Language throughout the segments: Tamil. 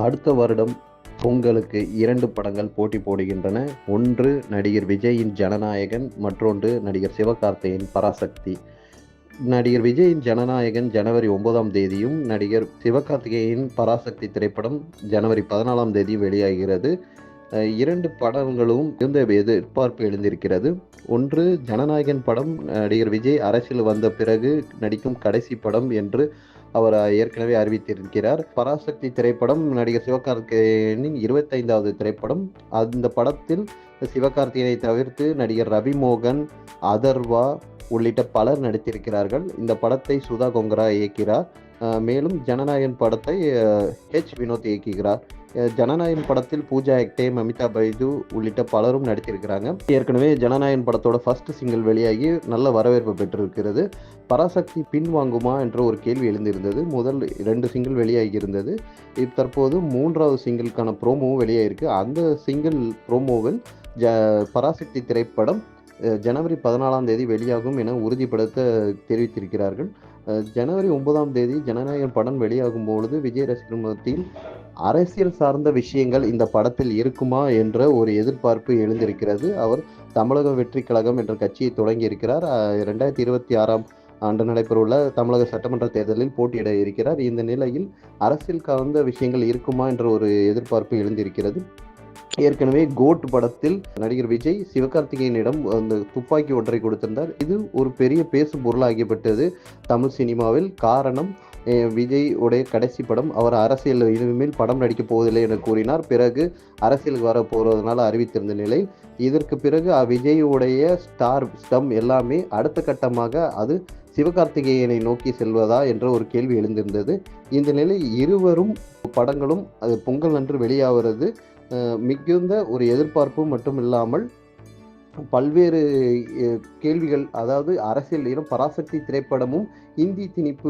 அடுத்த வருடம் பொங்கலுக்கு 2 படங்கள் போட்டி போடுகின்றன. ஒன்று நடிகர் விஜயின் ஜனநாயகன், மற்றொன்று நடிகர் சிவகார்த்திகேயன் பராசக்தி. நடிகர் விஜயின் ஜனநாயகன் ஜனவரி 9ஆம் தேதியும், நடிகர் சிவகார்த்திகேயன் பராசக்தி திரைப்படம் ஜனவரி 14ஆம் தேதி வெளியாகிறது. 2 படங்களும் மிகுந்த எதிர்பார்ப்பு எழுந்திருக்கிறது. ஒன்று ஜனநாயகன் படம் நடிகர் விஜய் அரசியல் வந்த பிறகு நடிக்கும் கடைசி படம் என்று அவர் ஏற்கனவே அறிவித்திருக்கிறார். பராசக்தி திரைப்படம் நடிகர் சிவகார்த்திகேயனின் 25வது திரைப்படம். அந்த படத்தில் சிவகார்த்திகேயனை தவிர்த்து நடிகர் ரவிமோகன், அதர்வா உள்ளிட்ட பலர் நடித்திருக்கிறார்கள். இந்த படத்தை சுதா கொங்கரா இயக்கிறார். மேலும் ஜனநாயகன் படத்தை வினோத் இயக்குகிறார். ஜனநாயகன் படத்தில் பூஜா ஹெக்டே, மமிதா பைஜு உள்ளிட்ட பலரும் நடித்திருக்கிறாங்க. ஏற்கனவே ஜனநாயகன் படத்தோட ஃபர்ஸ்ட் சிங்கிள் வெளியாகி நல்ல வரவேற்பு பெற்றிருக்கிறது. பராசக்தி பின்வாங்குமா என்ற ஒரு கேள்வி எழுந்திருந்தது. முதல் 2 சிங்கிள் வெளியாகி இருந்தது. தற்போது 3வது சிங்கிளுக்கான ப்ரோமோவும் வெளியாகிருக்கு. அந்த சிங்கிள் ப்ரோமோவில் பராசக்தி திரைப்படம் ஜனவரி 14ஆம் தேதி வெளியாகும் என உறுதிப்படுத்த தெரிவித்திருக்கிறார்கள். ஜனவரி 9ஆம் தேதி ஜனநாயகன் படம் வெளியாகும் பொழுது விஜய் ரசிகர்கள் மத்தியில் அரசியல் சார்ந்த விஷயங்கள் இந்த படத்தில் இருக்குமா என்ற ஒரு எதிர்பார்ப்பு எழுந்திருக்கிறது. அவர் தமிழக வெற்றி கழகம் என்ற கட்சியை தொடங்கி இருக்கிறார். 2026ஆம் ஆண்டு நடைபெறவுள்ள தமிழக சட்டமன்ற தேர்தலில் போட்டியிட இருக்கிறார். இந்த நிலையில் அரசியல் சார்ந்த விஷயங்கள் இருக்குமா என்ற ஒரு எதிர்பார்ப்பு எழுந்திருக்கிறது. ஏற்கனவே கோட் படத்தில் நடிகர் விஜய் சிவகார்த்திகேயனிடம் அந்த துப்பாக்கி ஒன்றை கொடுத்திருந்தார். இது ஒரு பெரிய பேசும் பொருளாகிவிட்டது தமிழ் சினிமாவில். காரணம், விஜய் உடைய கடைசி படம். அவர் அரசியல் இனிமேல் படம் நடிக்கப் போவதில்லை என கூறினார். பிறகு அரசியலுக்கு வர போவதனால அறிவித்திருந்த நிலை. இதற்கு பிறகு விஜய் உடைய ஸ்டம் எல்லாமே அடுத்த கட்டமாக அது சிவகார்த்திகேயனை நோக்கி செல்வதா என்ற ஒரு கேள்வி எழுந்திருந்தது. இந்த நிலை இருவரும் படங்களும் அது பொங்கல் அன்று வெளியாகிறது மிகுந்த ஒரு எதிர்பார்ப்பு மட்டும் இல்லாமல் பல்வேறு கேள்விகள், அதாவது அரசியல் பராசக்தி திரைப்படமும் இந்தி திணிப்பு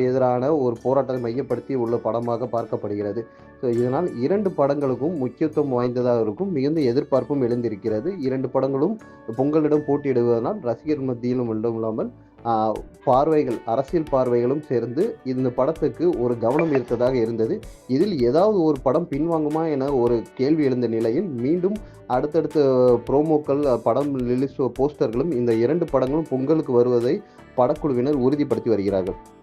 எதிரான ஒரு போராட்டத்தை மையப்படுத்தி உள்ள படமாக பார்க்கப்படுகிறது. இதனால் 2 படங்களுக்கும் முக்கியத்துவம் வாய்ந்ததாக இருக்கும். மிகுந்த எதிர்பார்ப்பும் எழுந்திருக்கிறது. 2 படங்களும் பொங்கலிடம் போட்டியிடுவதனால் ரசிகர் மத்தியிலும் மட்டும் இல்லாமல் அரசியல் பார்வைகளும் சேர்ந்து இந்த படத்துக்கு ஒரு கவனம் ஈர்த்ததாக இருந்தது. இதில் ஏதாவது ஒரு படம் பின்வாங்குமா என ஒரு கேள்வி எழுந்த நிலையில் மீண்டும் அடுத்தடுத்த ப்ரோமோக்கள், படம் ரிலீஸ் போஸ்டர்களும் இந்த 2 படங்களும் பொங்கலுக்கு வருவதை படக்குழுவினர் உறுதிப்படுத்தி வருகிறார்கள்.